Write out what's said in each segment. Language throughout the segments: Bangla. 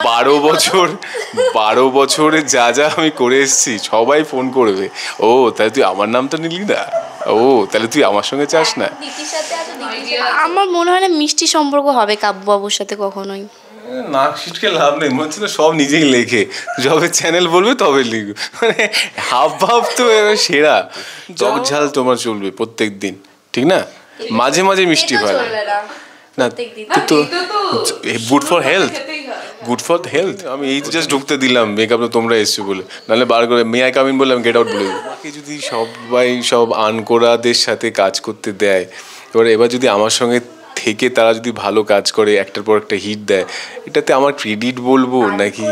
12 বছর 12 বছরে যা যা আমি করে এসেছি সবাই ফোন করবে, ও তাহলে তুই আমার নামটা নিলি না, ও তাহলে তুই আমার সঙ্গে চাস না। আমার মনে হয় না মিষ্টি সম্পর্ক হবে কাব্যবাবুর সাথে কখনোই। নাক ছিটকে লাভ নেই, মনে হচ্ছে না সব নিজেই লেখে, যবে চ্যানেল বলবে তবে লিখবে, মানে হাব ভাব তো সেরা। টক ঝাল তোমার চলবে প্রত্যেক দিন, ঠিক না? মাঝে মাঝে মিষ্টি ভালো না, তো good for health, good for health. আমি এই জাস্ট ঢুকতে দিলাম মেকআপ তো তোমরা এসছো বলে, নাহলে বার করে মে আই কাম ইন বললাম গেট আউট বলে দেবো। আমাকে যদি সবাই সব আনকোরাদের সাথে কাজ করতে দেয়, এবার যদি আমার সঙ্গে থেকে তারা যদি ভালো কাজ করে একটার পর একটা হিট দেয়, এটাতে আমার ক্রেডিট বলবো নাকি?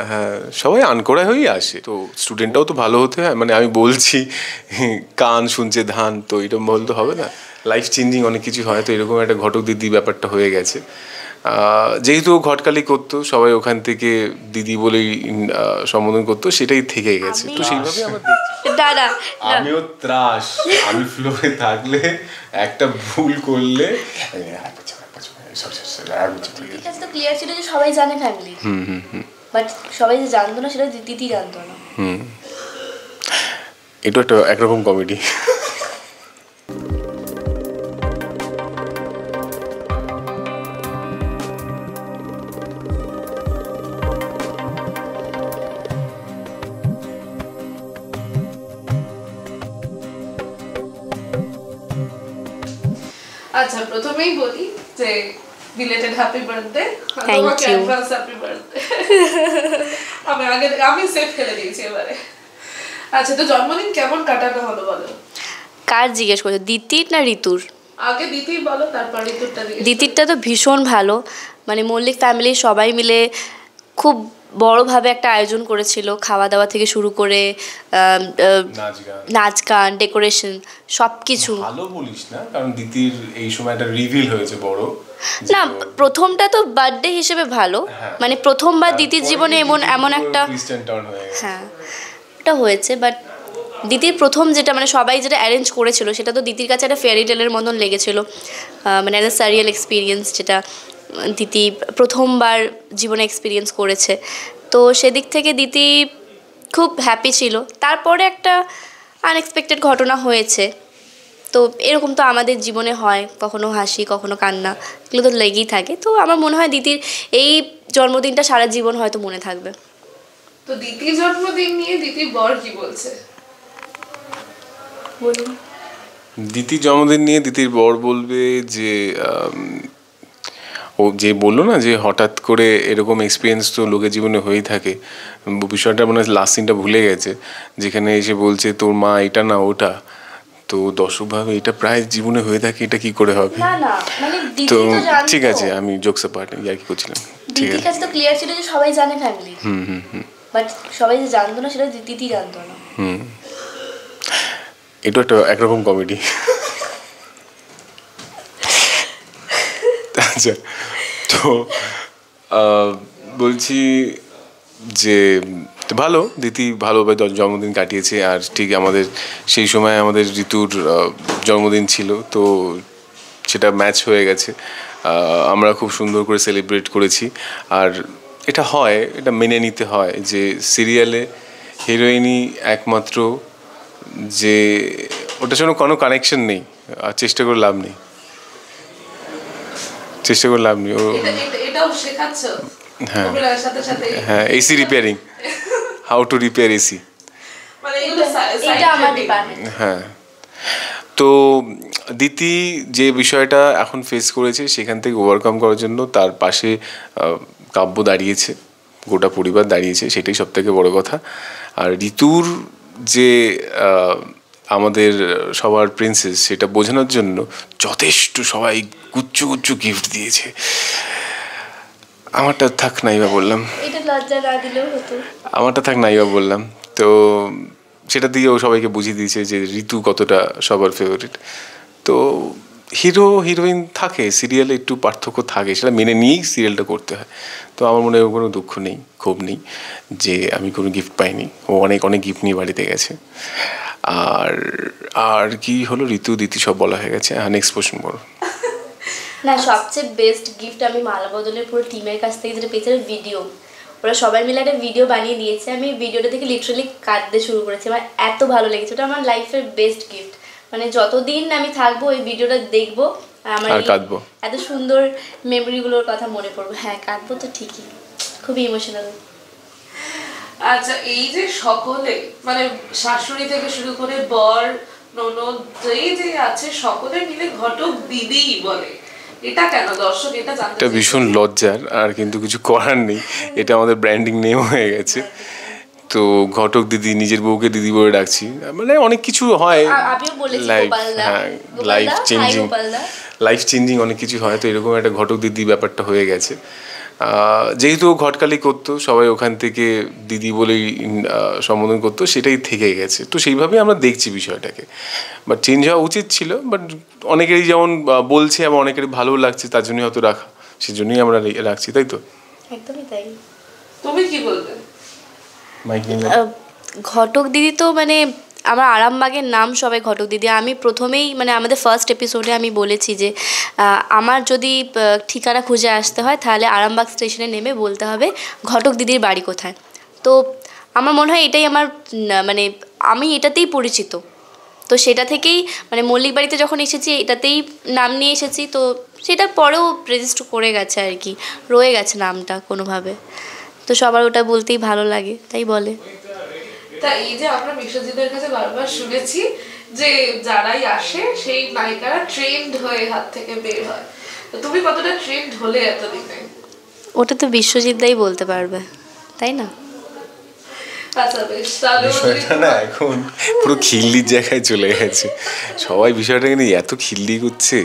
হ্যাঁ, সবাই আনকোড়া হয়েই আসে, তো স্টুডেন্টটাও তো ভালো হতে হয়। মানে আমি বলছি কান শুনছে ধান, তো এরকম বলতে হবে না, লাইফ চেঞ্জিং অনেক কিছু হয়। তো এরকম একটা ঘটক দিদি ব্যাপারটা হয়ে গেছে। যেহেতু ঘটকালি করতো, সবাই ওখান থেকে দিদি বলেই সম্বোধন করতো, সেটাই থেকে গেছে। তো সেইভাবে আমার দাদা আমিও ত্রাস, আমি ফ্লোরে থাকলে একটা ভুল করলে ক্লিয়ার ছিল যে সবাই জানে ফ্যামিলি, বাট সবাই যে জানতো না সেটা দিদি জানতো না। এটা একটা একরকম কমেডি। আচ্ছা, প্রথমেই বলি যে belated happy birthday. Thank you. Happy birthday. আমি সেফ খেলে দিয়েছি এবারে। আচ্ছা, তো জন্মদিন কেমন কাটানো হলো বলো? কার জিজ্ঞেস করছো, দিতির না ঋতুর? আগে দিতি বলো, তারপর ঋতুরটা জিজ্ঞেস। দিতিরটা তো ভীষণ ভালো, মানে মল্লিক ফ্যামিলির সবাই মিলে খুব বড়োভাবে একটা আয়োজন করেছিল, খাওয়া দাওয়া থেকে শুরু করে নাচ গান ডেকোরেশন সব কিছু। ভালো বলিস না, কারণ দিতির এই সময় একটা রিভিল হয়েছে বড় না, প্রথমটা তো বার্থডে হিসেবে ভালো, মানে প্রথমবার দিতির জীবনে এমন একটা, হ্যাঁ এটা হয়েছে। বাট দিদির প্রথম যেটা মানে সবাই যেটা অ্যারেঞ্জ করেছিল সেটা তো দিদির কাছে একটা ফেয়ারি টেলের মতন লেগেছিল, মানে একটা সারিয়াল এক্সপিরিয়েন্স, যেটা দিদি প্রথমবার জীবনে এক্সপিরিয়েন্স করেছে। তো সেদিক থেকে দিদি খুব হ্যাপি ছিল। তারপরে একটা আনএক্সপেক্টেড ঘটনা হয়েছে, তো এরকম তো আমাদের জীবনে হয়, কখনো হাসি কখনো কান্না, এগুলো তো লেগেই থাকে। তো আমার মনে হয় দিদির এই জন্মদিনটা সারা জীবন হয়তো মনে থাকবে। তো দিদির জন্মদিন নিয়ে দিদির বর কি বলছে বলুন? দিদির জন্মদিন নিয়ে দিদির বর বলবে যে ও যে বললো না যে হঠাৎ করে এরকম এক্সপিরিয়েন্স তো লোকের জীবনে হয়েই থাকে, বিষয়টা মানে লাস্ট সিনটা ভুলে গেছে, যেখানে এসে বলছে তোর মা এটা না ওটা, তো দর্শকভাবে এটা প্রায় জীবনে হয়ে থাকে, এটা কি করে হবে? তো ঠিক আছে, আমি জোকস পার্ট ইয়ার কি করছিলাম, ঠিক আছে। দিদির কাছে তো ক্লিয়ার ছিল যে সবাই জানে ফ্যামিলি, বাট সবাই যে জানতো না সেটা দিদি জানতো না। এটা একটা একরকম কমেডি। আচ্ছা, তো বলছি যে ভালো, দিদি ভালোভাবে জন্মদিন কাটিয়েছে। আর ঠিক আমাদের সেই সময় আমাদের ঋতুর জন্মদিন ছিল, তো সেটা ম্যাচ হয়ে গেছে, আমরা খুব সুন্দর করে সেলিব্রেট করেছি। আর এটা হয়, এটা মেনে নিতে হয় যে সিরিয়ালে হিরোইনই একমাত্র, যে ওটার সঙ্গে কোনো কানেকশন নেই, আর চেষ্টা করে লাভ নেই, চেষ্টা করে লাভ নেই। ও এটাও শেখাচ্ছ? হ্যাঁ হ্যাঁ, AC repairing, how to repair AC, মানে এটা আমার ডিপার্টমেন্ট। হ্যাঁ, তো দিতি যে বিষয়টা এখন ফেস করেছে সেখান থেকে ওভারকাম করার জন্য তার পাশে কাব্য দাঁড়িয়েছে, গোটা পরিবার দাঁড়িয়েছে, সেটাই সব থেকে বড়ো কথা। আর ঋতুর যে আমাদের সবার প্রিন্সেস, সেটা বোঝানোর জন্য যথেষ্ট সবাই গুচ্ছ গুচ্ছ গিফট দিয়েছে। আমারটা থাক নাইবা বললাম, আমারটা থাক নাইবা বললাম, তো সেটা দিয়ে ও সবাইকে বুঝিয়ে দিয়েছে যে ঋতু কতটা সবার ফেভারিট। তো হিরো হিরোইন থাকে সিরিয়ালে, একটু পার্থক্য থাকে, সেটা মেনে নিয়েই সিরিয়ালটা করতে হয়। তো আমার মনে হয় কোনো দুঃখ নেই, ক্ষোভ নেই যে আমি কোনো গিফট পাইনি, ও অনেক অনেক গিফট নিয়ে বাড়িতে গেছে। আর আর কি হলো, ঋতু দিতি সব বলা হয়ে গেছে। নেক্সট কোশ্চেন বলো। না, সবচেয়ে বেস্ট গিফট আমি মালা বদলের পুরো টিমের কাছ থেকে যেটা পেয়েছিলাম, ভিডিও, ওরা সবাই মিলে একটা ভিডিও বানিয়ে দিয়েছে, আমি ভিডিওটা দেখে লিটারালি কাঁদতে শুরু করেছি, আমার এত ভালো লেগেছে। ওটা আমার লাইফের বেস্ট গিফট, মানে যতদিন আমি থাকবো ওই ভিডিওটা দেখবো আমার এত সুন্দর মেমোরিগুলোর কথা মনে পড়বে। হ্যাঁ কাঁদবো তো ঠিকই, খুবই ইমোশনাল। আচ্ছা এই যে সকলে মানে শাশুড়ি থেকে শুরু করে বর ননদ যে আছে সকলে মিলে ঘটক দিদি বলে, এটা কেন দর্শক এটা জানতে? এটা ভীষণ লজ্জার, আর কিন্তু কিছু করার নেই, এটা আমাদের ব্র্যান্ডিং নেম হয়ে গেছে। তো ঘটক দিদি, নিজের বউকে দিদি বলে ডাকছি, মানে অনেক কিছু হয় লাইফ চেঞ্জিং অনেক কিছু হয়, তো এরকম একটা ঘটক দিদি ব্যাপারটা হয়ে গেছে। যেহেতু ঘটকালি করতো সবাই ওখান থেকে দিদি বলেই সম্বোধন করতো, সেটাই থেকে গেছে। তো সেইভাবেই আমরা দেখছি বিষয়টাকে, বাট চেঞ্জ হওয়া উচিত ছিল। বাট অনেকেরই যেমন বলছে এবং অনেকেরই ভালো লাগছে, তার জন্যই হয়তো রাখা, সেজন্যই আমরা রাখছি, তাই তো? একদমই তাই। তুমি কি বলবে? ঘটক দিদি তো মানে আমার আরামবাগের নাম সবাই ঘটক দিদি। আমি প্রথমেই মানে আমাদের ফার্স্ট এপিসোডে আমি বলেছি যে আমার যদি ঠিকানা খুঁজে আসতে হয় তাহলে আরামবাগ স্টেশনে নেমে বলতে হবে ঘটক দিদির বাড়ি কোথায়। তো আমার মনে হয় এটাই আমার মানে আমি এটাতেই পরিচিত, তো সেটা থেকেই মানে মল্লিক বাড়িতে যখন এসেছি এটাতেই নাম নিয়ে এসেছি, তো সেটা পরেও রেজিস্টার করে গেছে আর কি, রয়ে গেছে নামটা কোনোভাবে। তো সবার ওটা বলতেই ভালো লাগে, তাই বলে। তা এই যে আমরা বিশ্বজিতের কাছে বারবার শুনেছি যে যারাই আসে সেই নায়িকারা ট্রেন্ড হয়ে হাত থেকে বের হয়, তো তুমি কতটা ট্রেন্ড হলে এতদিনে? ওটা তো বিশ্বজিৎ দাই বলতে পারবে, তাই না? বিষয়টা না এখন পুরো খিল্লির জায়গায় চলে গেছে, সবাই বিষয়টাকে নিয়ে এত খিল্লি করছে।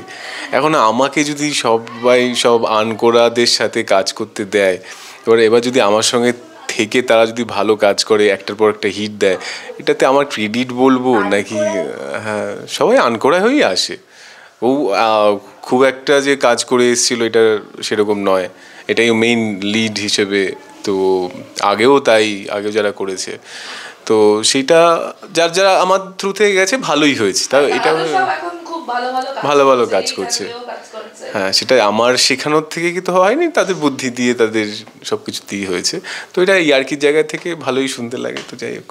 এখন আমাকে যদি সবাই সব আনকোরাদের সাথে কাজ করতে দেয়, এবার যদি আমার সঙ্গে থেকে তারা যদি ভালো কাজ করে, একটার পর একটা হিট দেয়, এটাতে আমার ক্রেডিট বলবো নাকি? হ্যাঁ, সবাই আনকোরা হয়েই আসে। ও খুব একটা যে কাজ করে এসেছিলো এটা সেরকম নয়, এটাই মেইন লিড হিসেবে। তো আগেও যারা করেছে, তো সেটা যারা আমার থ্রু থেকে গেছে ভালোই হয়েছে, তাই এটা ভালো ভালো কাজ করছে। হ্যাঁ, সেটা আমার শেখানোর থেকে কিন্তু হয়নি, তাদের বুদ্ধি দিয়ে তাদের সব কিছু দিয়ে হয়েছে। তো এটা ইয়ার্কির জায়গা থেকে ভালোই শুনতে লাগে। তো যাই হোক,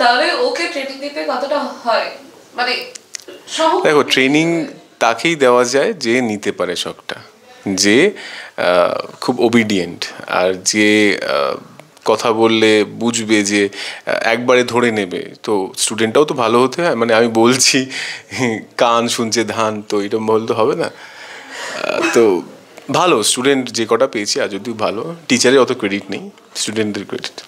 তাহলে ওকে ট্রেনিং দিতে কতটা হয়? মানে দেখো, ট্রেনিং তাকেই দেওয়া যায় যে নিতে পারে শখটা, যে খুব ওবিডিয়েন্ট, আর যে কথা বললে বুঝবে, যে একবারে ধরে নেবে। তো স্টুডেন্টটাও তো ভালো হতে হয়, মানে আমি বলছি কান শুনছে ধান, তো এরকম বলতে হবে না। তো ভালো স্টুডেন্ট যে কটা পেয়েছি, আর যদিও ভালো, টিচারের অত ক্রেডিট নেই, স্টুডেন্টদের ক্রেডিট।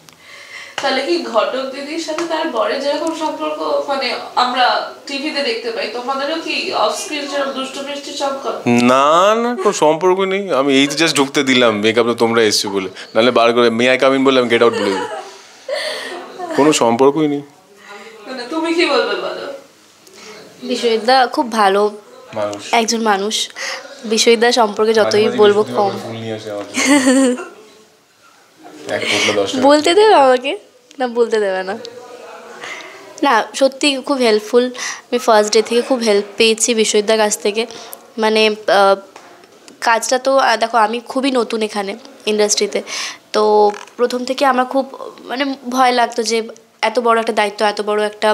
তাহলে কি ঘটক দিদির সাথে তার বরের যেরকম সম্পর্ক মানে আমরা টিভিতে দেখতে পাই, তোমাদেরও কি অফ স্ক্রিন দুষ্ট মিষ্টি সম্পর্ক? না না, কোনো সম্পর্ক নেই। আমি এই তো জাস্ট ঢুকতে দিলাম মেকআপ তোমরা এসছো বলে, নাহলে বার করে মে আই কাম ইন বললাম, গেট আউট বলে দিই। কোনো সম্পর্কই নেই। তুমি কি বলবে বলো? বিশ্বজিৎদা খুব ভালো একজন মানুষ, বিশ্বজিৎদা সম্পর্কে যতই বলবো কম। বলতে দেবে আমাকে? না বলতে দেবে না। না সত্যি খুব হেল্পফুল, আমি ফার্স্ট ডে থেকে খুব হেল্প পেয়েছি বিশ্বজিৎদার কাছ থেকে। মানে কাজটা তো দেখো আমি খুবই নতুন এখানে ইন্ডাস্ট্রিতে, তো প্রথম থেকে আমার খুব মানে ভয় লাগতো যে এত বড় একটা দায়িত্ব, এত বড় একটা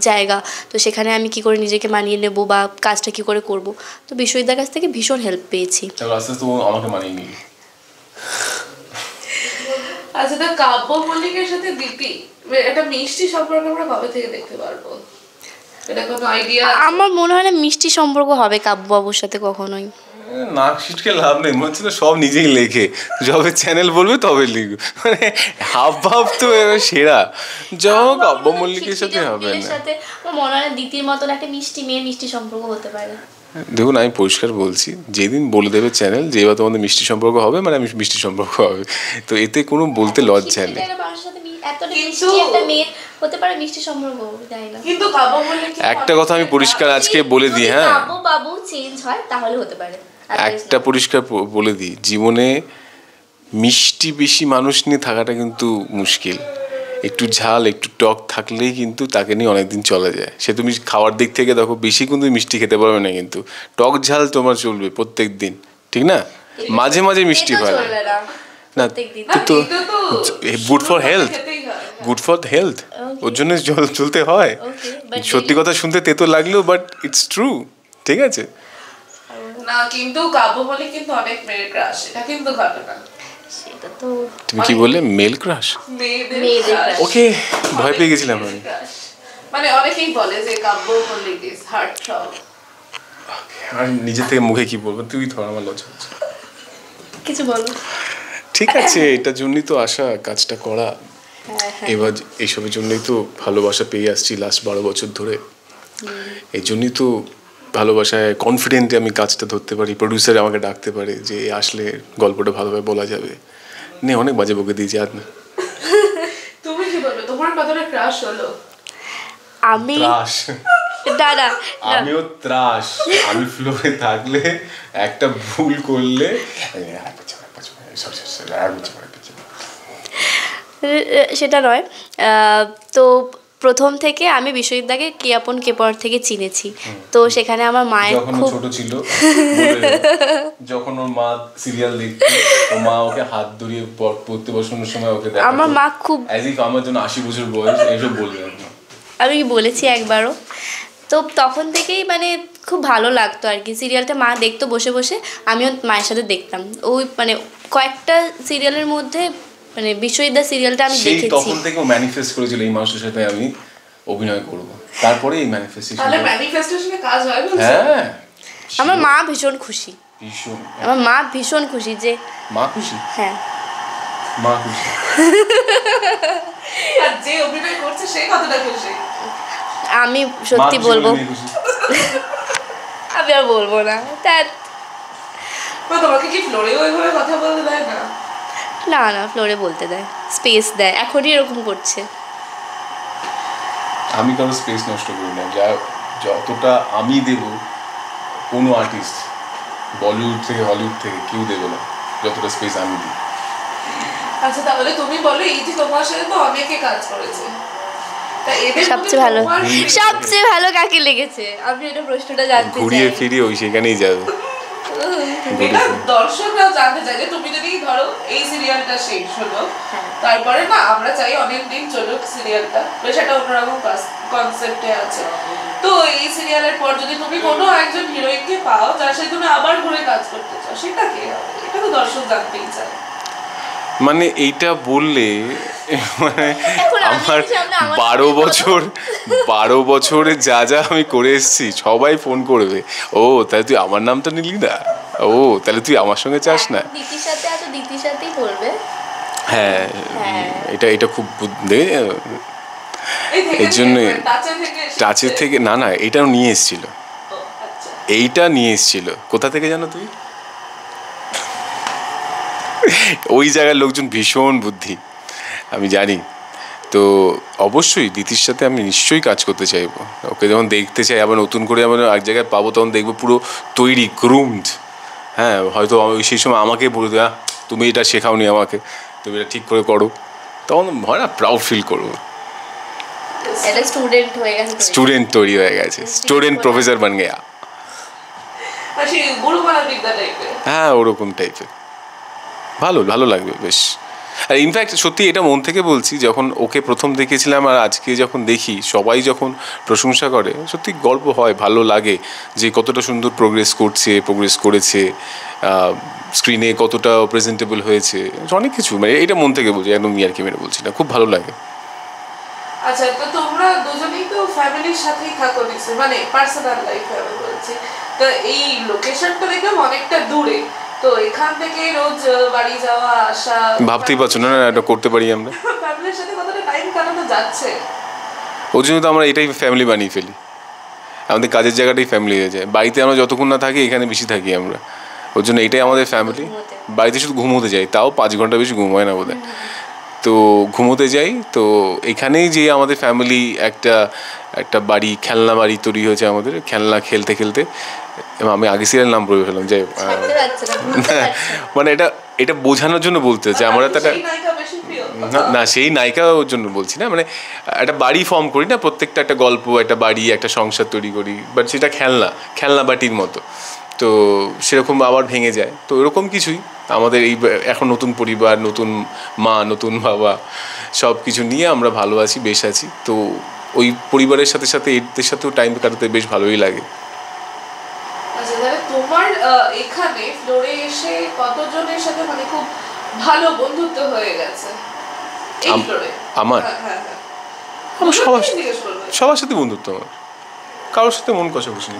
জায়গা, তো সেখানে আমি কি করে নিজেকে মানিয়ে নেব বা কাজটা কি করে করব। তো বিশ্বজিৎদার কাছ থেকে ভীষণ হেল্প পেয়েছি। আচ্ছা, তা কাব্য মল্লিকের সাথে দীপি একটা মিষ্টি সম্পর্ক আমরা কবে থেকে দেখতে পারবো? এটা কোনো আইডিয়া? আমার মনে হয় না মিষ্টি সম্পর্ক হবে কাব্য বাবুর সাথে কখনোই। নাক ছিটকে লাভ নেই, মনে হচ্ছে সব নিজেই লেখে, যবে চ্যানেল বলবে তবে লিখবে, মানে হাব ভাব তো সেরা। যাও কাব্য মল্লিকের সাথে হবে না, মনে হয় দিতির মতন একটা মিষ্টি মেয়ে মিষ্টি সম্পর্ক হতে পারে। দেখুন আমি পরিষ্কার বলছি, যেদিন বলে দেবে চ্যানেল যে এবার তোমাদের মিষ্টি সম্পর্ক হবে, মানে আমি মিষ্টি সম্পর্ক হবে, তো এতে কোনো বলতে লজ্জা নেই। একটা কথা আমি পরিষ্কার আজকে বলে দিই, হ্যাঁ একটা পরিষ্কার বলে দিই, জীবনে মিষ্টি বেশি মানুষ নিয়ে থাকাটা কিন্তু মুশকিল। একটু ঝাল একটু টক থাকলেই কিন্তু তাকে নিয়ে অনেকদিন চলে যায়। সে তুমি খাওয়ার দিক থেকে দেখো, বেশি কিন্তু মিষ্টি খেতে পারবে না, কিন্তু টক ঝাল তোমার চলবে প্রত্যেক দিন, ঠিক না? মাঝে মাঝে মিষ্টি হয়, না প্রত্যেকদিন। তো গুড ফর শুরু হেলথ, খেতেই হয়। গুড ফর হেলথ, ওর জন্য জল চলতে হয়। Okay, but সত্যি কথা শুনতে তেতো লাগলেও বাট ইটস ট্রু, ঠিক আছে। না কিন্তু কাব্যমণি কিন্তু অনেক মেয়ের ক্রাশ, এটা কিন্তু ঘটনা। সেটা তো তুমি কি বললে মেল ক্রাশ? মেয়েদের মেয়েদের crush। crush। ওকে, ভয় পেয়ে অনেক গেছিলাম মেয়েদের আমি। crush। মানে অনেকেই বলে যে কাব্যমণি ইজ হার্ট থ্রব। আর নিজের থেকে মুখে কি বলবো, তুই ধর, আমার লজ্জা হচ্ছে। কিছু বলো। ঠিক আছে, এটার জন্যই তো আসা, কাজটা করা। এবার এইসবের জন্যই তো ভালোবাসা পেয়ে আসছি লাস্ট 12 বছর ধরে। এই জন্যই তো ভালোবাসায় কনফিডেন্টে আমি কাজটা ধরতে পারি, প্রডিউসার আমাকে ডাকতে পারে যে এ আসলে গল্পটা ভালোভাবে বলা যাবে। নে, অনেক বাজে বকে দিয়েছি আর না। তুমি কি বলবে, তোমার কতটা ক্রাশ হলো? আমি ত্রাস, না না না, আমিও ত্রাস। আমি ফ্লোরে থাকলে একটা ভুল করলে সেটা নয়। তো প্রথম থেকে আমি বিশ্বজিৎদাকে কে আপন কে পর থেকে চিনেছি। তো সেখানে আমার মায়ের যখন ও খুব ছোট ছিল, যখন ওর মা সিরিয়াল দেখতো, ও মা ওকে হাত ধরিয়ে পড়তে বসানোর সময় ওকে দেখাতো। আমার মা খুব, অ্যাজ ইফ আমার জন্য 80 বছর বয়স, এইসব বলবে না। আমি বলেছি একবারও। তো তখন থেকেই মানে খুব ভালো লাগতো আর কি সিরিয়ালটা, মা দেখতো বসে বসে, আমিও মায়ের সাথে দেখতাম। ওই মানে কয়েকটা সিরিয়ালের মধ্যে মানে বিশ্বজিৎদার সিরিয়ালটা আমি সেই দেখেছি। তখন থেকে ও ম্যানিফেস্ট করেছিল এই মানুষের সাথে আমি অভিনয় করব, তারপরে এই ম্যানিফেস্টেশন। তাহলে ম্যানিফেস্টেশনে কাজ হয় বলছো? হ্যাঁ, আমার মা ভীষণ খুশি, ভীষণ। আমার মা ভীষণ খুশি যে মা খুশি, হ্যাঁ মা খুশি। আর যে অভিনয় করছে সে কতটা খুশি? আমি মা সত্যি খুশি বলবো, বলে মেয়ে খুশি। আমি আর বলবো না। তোমাকে কি ফ্লোরেও ওইভাবে কথা বলতে দেয় না? না না, ফ্লোরে বলতে দেয়, স্পেস দেয়, এখনই এরকম করছে। আমি কারো স্পেস নষ্ট করি না, যতটা আমি দেব কোনো আর্টিস্ট বলিউড থেকে হলিউড থেকে কেউ দেবে না যতটা স্পেস আমি দিই। আচ্ছা তাহলে তুমি বলো, এই যে তোমার সাথে তো অনেকে কাজ করেছে, তা এদের মধ্যে সবচেয়ে ভালো, তোমার favorite সবচেয়ে ভালো কাকে লেগেছে? আমি এটা প্রশ্নটা জানতে ঘুরিয়ে চাই। ফিরিয়ে ওই সেখানেই যাবে। এটা দর্শকরাও জানতে চায় যে তুমি যদি ধরো এই সিরিয়ালটা শেষ হলো, তারপরে না আমরা চাই অনেক দিন চলুক সিরিয়ালটা, বেশ একটা অন্যরকম কনসেপ্টে আছে। তো এই সিরিয়ালের পর যদি তুমি কোনো একজন হিরোইনকে পাও যার সাথে তুমি আবার ঘুরে কাজ করতে চাও, সেটা কে হবে? এটা তো দর্শক জানতেই চায়। মানে এইটা বললে মানে এখন আমি আমার সামনে আমার 12 বছরে যা যা আমি করে এসেছি সবাই ফোন করবে, ও তাহলে তুই আমার নামটা নিলি না, ও তাহলে তুই আমার সঙ্গে চাস না। দিদির সাথে আছে, দিদির সাথেই বলবে। হ্যাঁ, এটা খুব বুদ্ধি। এই থেকে এর জন্যই টাচের থেকে না না, এটাও নিয়ে এসেছিল, আচ্ছা এইটা নিয়ে এসেছিল কোথা থেকে জানো তুই? ওই জায়গার লোকজন ভীষণ বুদ্ধি, আমি জানি। তো অবশ্যই দিদির সাথে আমি নিশ্চয়ই কাজ করতে চাইবো। ওকে যখন দেখতে চাই, আবার নতুন করে আবার এক জায়গায় পাবো, তখন দেখবো পুরো তৈরি গ্রুমড। হ্যাঁ, হয়তো সেই সময় আমাকে বলে দেয়, তুমি এটা শেখাওনি আমাকে, তুমি এটা ঠিক করে করো, তখন হয় না, প্রাউড ফিল করবো। এটা স্টুডেন্ট হয়ে গেছে, স্টুডেন্ট তৈরি হয়ে গেছে, স্টুডেন্ট প্রফেসর বান গেয়া। আর সেই গুরুমালা বিদ্যা টাইপের। হ্যাঁ, ওরকম টাইপের। ভালো ভালো লাগবে বেশ। আর ইনফ্যাক্ট সত্যি এটা মন থেকে বলছি, যখন ওকে প্রথম দেখেছিলাম আর আজকে যখন দেখি, সবাই যখন প্রশংসা করে, সত্যি গল্প হয়, ভালো লাগে যে কতটা সুন্দর প্রোগ্রেস করেছে, স্ক্রিনে কতটা প্রেজেন্টেবল হয়েছে, অনেক কিছু। মানে এটা মন থেকে বলছি, একদম ইয়ার্কি মেরে বলছি না, খুব ভালো লাগে। আচ্ছা, তো তোমরা দুজনেই তো ফ্যামিলির সাথেই থাকো নিশ্চয়, মানে পার্সোনাল লাইফে আমি বলছি। তো এই লোকেশনটা দেখলাম অনেকটা দূরে, তো এখান থেকে রোজ বাড়ি যাওয়া আসা, ভাবতেই পারছো না এটা করতে পারি আমরা। ফ্যামিলির সাথে কতটা টাইম কাটানো যাচ্ছে? ওর জন্য তো আমরা এটাই ফ্যামিলি বানিয়ে ফেলি, আমাদের কাজের জায়গাটাই ফ্যামিলি হয়ে যায়। বাড়িতে আমরা যতক্ষণ না থাকি, এখানে বেশি থাকি আমরা, ওর জন্য এটাই আমাদের ফ্যামিলি। বাড়িতে শুধু ঘুমোতে যাই, তাও 5 ঘন্টা বেশি ঘুম হয় না বোধহয়। তো ঘুমোতে যাই, তো এখানেই যে আমাদের ফ্যামিলি একটা বাড়ি, খেলনা বাড়ি তৈরি হয়েছে আমাদের, খেলনা খেলতে খেলতে। এবং আমি আগে সিরিয়াল নাম বলে ফেললাম, যে মানে এটা বোঝানোর জন্য বলতে হচ্ছে আমরা তো একটা, না সেই নায়িকা ওর জন্য বলছি না, মানে একটা বাড়ি ফর্ম করি না, প্রত্যেকটা একটা গল্প, একটা বাড়ি, একটা সংসার তৈরি করি, বাট সেটা খেলনা বাটির মতো। তো সেরকম আবার ভেঙে যায়, তো এরকম কিছুই। আমাদের এই এখন নতুন পরিবার, নতুন মা, নতুন বাবা, সব কিছু নিয়ে আমরা ভালো আছি, বেশ আছি। তো ওই পরিবারের সাথে সাথে এদের সাথেও টাইম কাটাতে বেশ ভালোই লাগে। আচ্ছা, তাহলে তোমার এখানে ফ্লোরে এসে কতজনের সাথে মানে খুব ভালো বন্ধুত্ব হয়ে গেছে এই ফ্লোরে? আমার আমার সবার সাথে বন্ধুত্ব, আমার কারোর সাথে মন কষাকষি নেই।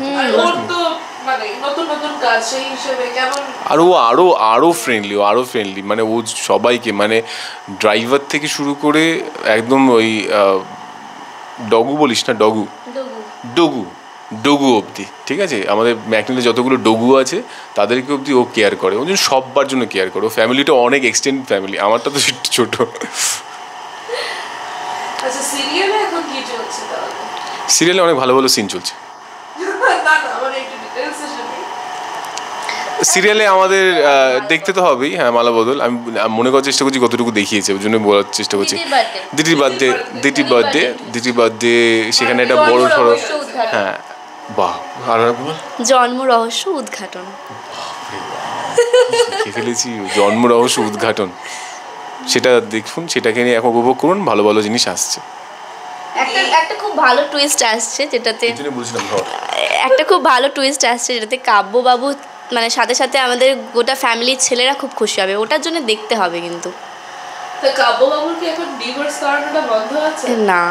মানে নতুন নতুন কাজ সেই হিসেবে কেমন? আর ও আরো ফ্রেন্ডলি, মানে ও সবাইকে, মানে ড্রাইভার থেকে শুরু করে একদম ওই ডগু বলিস না, ডগু অবধি, ঠিক আছে, আমাদের ম্যাকনিলে যতগুলো ডগু আছে তাদেরকে অবধি ও কেয়ার করে। ও জন্য সবার জন্য কেয়ার করে। ও ফ্যামিলিটা অনেক এক্সটেন্ড ফ্যামিলি, আমারটা তো ছোট। আচ্ছা, সিরিয়ালে এখন কি চলছে তাহলে? সিরিয়ালে অনেক ভালো ভালো সিন চলছে। সিরিয়ালে আমাদের দেখতে তো হবেই, হ্যাঁ, মালা বদল। আমি মনে করার চেষ্টা করছি কতটুকু দেখিয়েছে, ওই জন্য বলার চেষ্টা করছি। দিটির বার্থডে সেখানে একটা বড় সড়ো, হ্যাঁ, বাহ, আর জন্ম রহস্য উদ্ঘাটন ফেলেছি, জন্ম রহস্য উদ্ঘাটন, সেটা দেখুন, সেটাকে নিয়ে এখন উপভোগ করুন, ভালো ভালো জিনিস আসছে। একটা খুব ভালো টুইস্ট আসছে যেটাতে কাব্যবাবু মানে সাথে সাথে আমাদের গোটা ফ্যামিলির ছেলেরা খুব খুশি হবে, ওটার জন্য দেখতে হবে। কিন্তু কাব্যবাবুর কি এখন ডিভোর্স করানোটা বন্ধ আছে? না,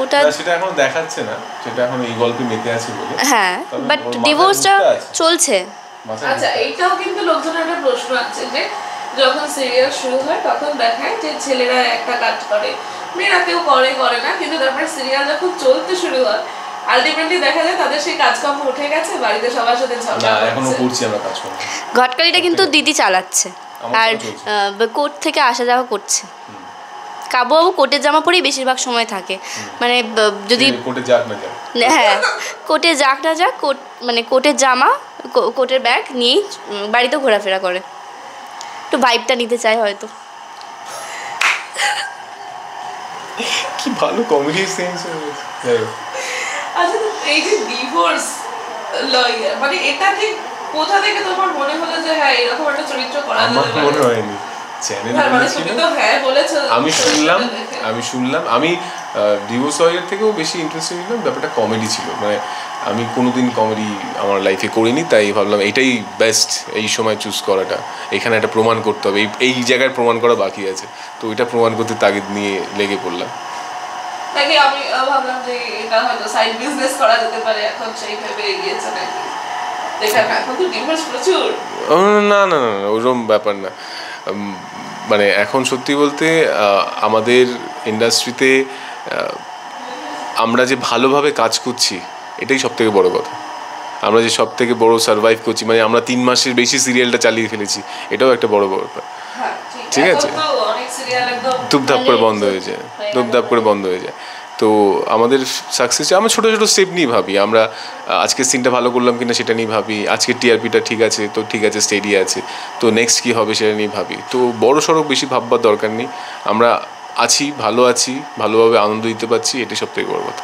ওটা সেটা এখন দেখাচ্ছে না, সেটা এখন এই গল্পে মেতে আছে বলে। হ্যাঁ, বাট ডিভোর্সটা চলছে। আচ্ছা, এইটাও কিন্তু লোকজনের একটা প্রশ্ন আছে যে যখন সিরিয়াল শুরু হয় তখন দেখায় যে ছেলেরা একটা কাজ করে, মেয়েরা কেউ করে না, কিন্তু তারপর সিরিয়াল যখন চলতে শুরু হয় আলটিমেটলি দেখা যায় তাদের সেই কাজকর্ম উঠে গেছে, বাড়িতে সবার সাথে ঝগড়া হচ্ছে। এখনো করছি আমরা কাজকর্ম। ঘটকালিটা কিন্তু দিদি চালাচ্ছে, আর কোর্ট থেকে আসা যাওয়া করছে। কাব্যবাবু কোর্টের জামা পরেই বেশিরভাগ সময় থাকে, মানে যদি কোর্টে যাক না যাক, হ্যাঁ, কোর্টে যাক না যাক, মানে কোর্টের জামা, কোর্টের ব্যাগ নিয়েই বাড়িতে ঘোরাফেরা করে, একটু ভাইবটা নিতে চাই হয়তো। কি ভালো কমেডি সেন্স। আচ্ছা, এই যে ডিভোর্স লয়ার, মানে এটা ঠিক কোথা থেকে তোমার মনে হলো যে হ্যাঁ এরকম একটা চরিত্র করা যাবে? আমার মনে হয়নি, আমি শুনলাম আমি ডিভোর্স লয়ার থেকেও বেশি ইন্টারেস্টেড ছিলাম, ব্যাপারটা কমেডি ছিল। মানে আমি কোনোদিন কমেডি আমার লাইফে করিনি, তাই ভাবলাম এটাই বেস্ট এই সময় চুজ করাটা। এখানে একটা প্রমাণ করতে হবে, এই জায়গায় প্রমাণ করা বাকি আছে, তো ওইটা প্রমাণ করতে তাগিদ নিয়ে লেগে পড়লাম। নাকি আমি ভাবলাম যে এটা হয়তো সাইড বিজনেস করা যেতে পারে, এখন সেইভাবে এগিয়েছে নাকি? এখন তো ডিভোর্স প্রচুর। না, ওরকম ব্যাপার না। মানে এখন সত্যি বলতে আমাদের ইন্ডাস্ট্রিতে আমরা যে ভালোভাবে কাজ করছি এটাই সবথেকে বড় কথা। আমরা যে সবথেকে বড় সারভাইভ করছি, মানে আমরা 3 মাসের বেশি সিরিয়ালটা চালিয়ে ফেলেছি, এটাও একটা বড় ব্যাপার। ঠিক আছে, ধুপধাপ করে বন্ধ হয়ে যায়। তো আমাদের সাকসেসে আমরা ছোটো ছোটো স্টেপ নিয়ে ভাবি। আমরা আজকের সিনটা ভালো করলাম কিনা সেটা নিয়ে ভাবি, আজকের টিআরপিটা ঠিক আছে তো ঠিক আছে, স্টেডি আছে, তো নেক্সট কী হবে সেটা নিয়ে ভাবি। তো বড় সড়ো বেশি ভাববার দরকার নেই, আমরা আছি, ভালোভাবে আনন্দ দিতে পারছি, এটাই সবথেকে বড় কথা।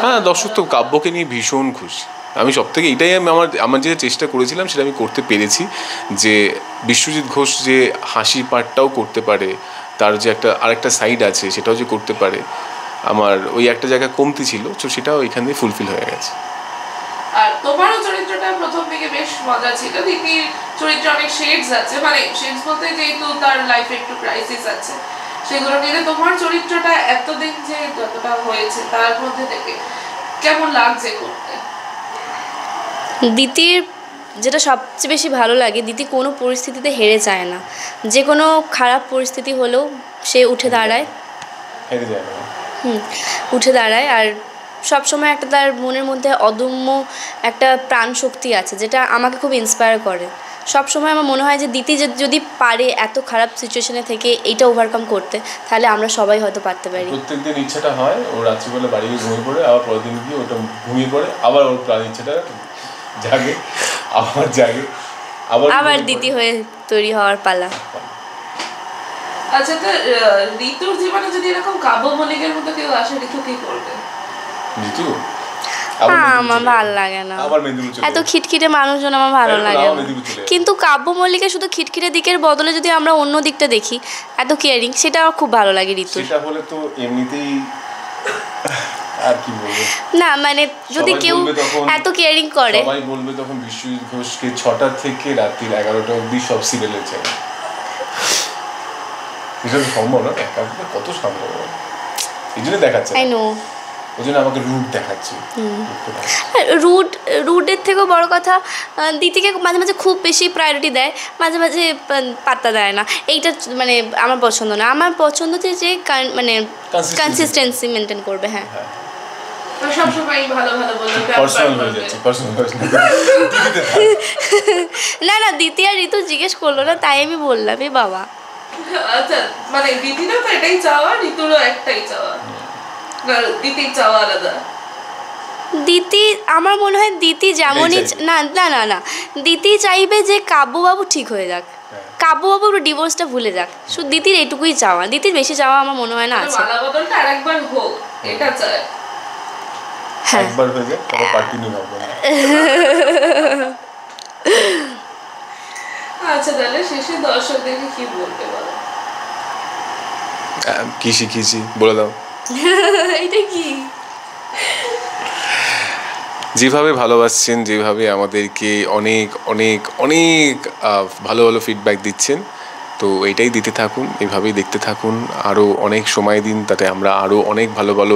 হ্যাঁ, দর্শক তো কাব্যকে নিয়ে ভীষণ খুশি। আমি সবথেকে এটাই আমার যে চেষ্টা করেছিলাম সেটা আমি করতে পেরেছি, যে বিশ্বজিৎ ঘোষ যে হাসির পার্টটাও করতে পারে, তার যে আরেকটা সাইড আছে সেটাও যে করতে পারে, আমার ওই একটা জায়গা কমতি ছিল, তো সেটাও এখান দিয়ে ফুলফিল হয়ে গেছে। আর তোমারও চরিত্রটা প্রথম থেকে বেশ মজা ছিল। দিদির চরিত্রে অনেক শেডস আছে, মানে শেডস বলতে যেহেতু তার লাইফে একটু ক্রাইসিস আছে, সেগুলো নিয়ে তোমার চরিত্রটা এতদিন যে যতটা হয়েছে তার মধ্যে থেকে কেমন লাগছে করতে? দিদির যেটা সবচেয়ে বেশি ভালো লাগে, দিদি কোনো পরিস্থিতিতে হেরে যায় না, যে কোনো খারাপ পরিস্থিতি হলেও সে উঠে দাঁড়ায়, আর সবসময় একটা তার মনের মধ্যে অদম্য একটা প্রাণ শক্তি আছে, যেটা আমাকে খুব ইন্সপায়ার করে। সবসময় আমার মনে হয় যে দিদি যদি পারে এত খারাপ সিচুয়েশনে থেকে এইটা ওভারকাম করতে, তাহলে আমরা সবাই হয়তো পারতে পারি। প্রত্যেকদিন ইচ্ছাটা হয় ও রাত্রিবেলা বাড়ি গিয়ে ঘুমিয়ে পড়ে, আবার পরের দিন গিয়ে ওটা ঘুমিয়ে পড়ে, আবার ওর প্রাণ ইচ্ছাটা জাগে, আবার দিদি হয়ে তৈরি হওয়ার পালা। আচ্ছা, তো ঋতুর জীবনে যদি এরকম কাব্য মল্লিকের মতো কেউ আসে, ঋতু কি করবে? আমার ভালো লাগে না, আবার মেদিনীপুর চলে এত খিটখিটে মানুষজন আমার ভালো তাই লাগে আবার না। মেদিনীপুর চলে কিন্তু কাব্য মল্লিকের শুধু খিটখিটে দিকের বদলে যদি আমরা অন্য দিকটা দেখি, এত কেয়ারিং, সেটা আমার খুব ভালো লাগে ঋতুর। সেটা হলে তো এমনিতেই আর কি বলবো না মানে যদি সবাই কেউ বলবে তখন- এত কেয়ারিং করে, সবাই বলবে তখন বিশ্বজিৎ ঘোষকে 6টা থেকে রাত্রি 11টা অবধি সব সিরিয়ালে চাই। এটা তো সম্ভব না, একা একা কত সম্ভব, এই জন্য দেখাচ্ছে আই নো ওই জন্য আমাকে রুট দেখাচ্ছে। রুডের থেকেও বড় কথা, দিতিকে মাঝে মাঝে খুব বেশি প্রায়োরিটি দেয়, মাঝে মাঝে পাত্তা দেয় না। এইটা মানে আমার পছন্দ না। আমার পছন্দ যে মানে কনসিস্টেন্সি মেনটেন করবে। হ্যাঁ, সবসময় ভালো ভালো বলবে, পার্সোনাল হয়ে যাচ্ছে, পার্সোনাল না না দিতি আর ঋতু জিজ্ঞেস করলো না, তাই আমি বললাম এ বাবা। আচ্ছা মানে দিদিরও তো এটাই চাওয়া, ঋতুরও একটাই চাওয়া, না দিদির চাওয়া আলাদা? দিতি আমার মনে হয় দিতি যেমনই না না না না দিতি চাইবে যে কাব্যবাবু ঠিক হয়ে যাক, কাব্যবাবু ডিভোর্সটা ভুলে যাক, শুধু দিতির এইটুকুই চাওয়া। দিতির বেশি চাওয়া আমার মনে হয় না আছে। মালা বদলটা আরেকবার হোক এটা চায়। হ্যাঁ, একবার হয়ে যায় তারপর কন্টিনিউ হবে না। আচ্ছা তাহলে শেষে দর্শকদেরকে কি বলতে বলো? কি শিখিয়েছি বলে দাও। এটা কি? যেভাবে ভালোবাসছেন, যেভাবে আমাদেরকে অনেক অনেক অনেক ভালো ভালো ফিডব্যাক দিচ্ছেন, তো এটাই দিতে থাকুন, এভাবেই দেখতে থাকুন, আরও অনেক সময় দিন, তাতে আমরা আরও অনেক ভালো ভালো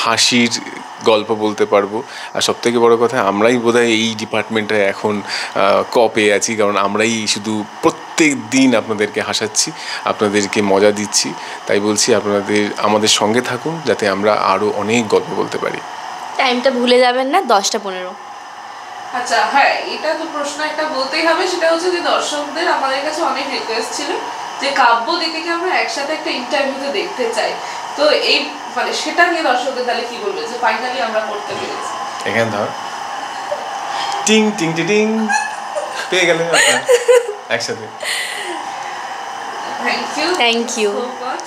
হাসির গল্প বলতে পারবো। আর সবথেকে বড় কথা, আমরাই বোধহয় এই ডিপার্টমেন্টে এখন পেয়ে আছি, কারণ আমরাই শুধু প্রত্যেক দিন আপনাদেরকে হাসাচ্ছি, আপনাদেরকে মজা দিচ্ছি। তাই বলছি আমাদের সঙ্গে থাকুন, যাতে আমরা আরও অনেক গল্প বলতে পারি। টাইমটা ভুলে যাবেন না, 10টা 15। আচ্ছা হ্যাঁ, এটা তো প্রশ্ন একটা বলতেই হবে, সেটা হচ্ছে যে দর্শকদের আমাদের কাছে অনেক রিকোয়েস্ট ছিল যে কাব্য দিদিকে আমরা একসাথে একটা ইন্টারভিউতে দেখতে চাই। তো এই মানে সেটা নিয়ে দর্শকদের তাহলে কি বলবে যে ফাইনালি আমরা করতে পেরেছি? এখানে ধর টিং টিং টিং পেয়ে গেলেন আপনারা একসাথে। Thank you thank you. So much.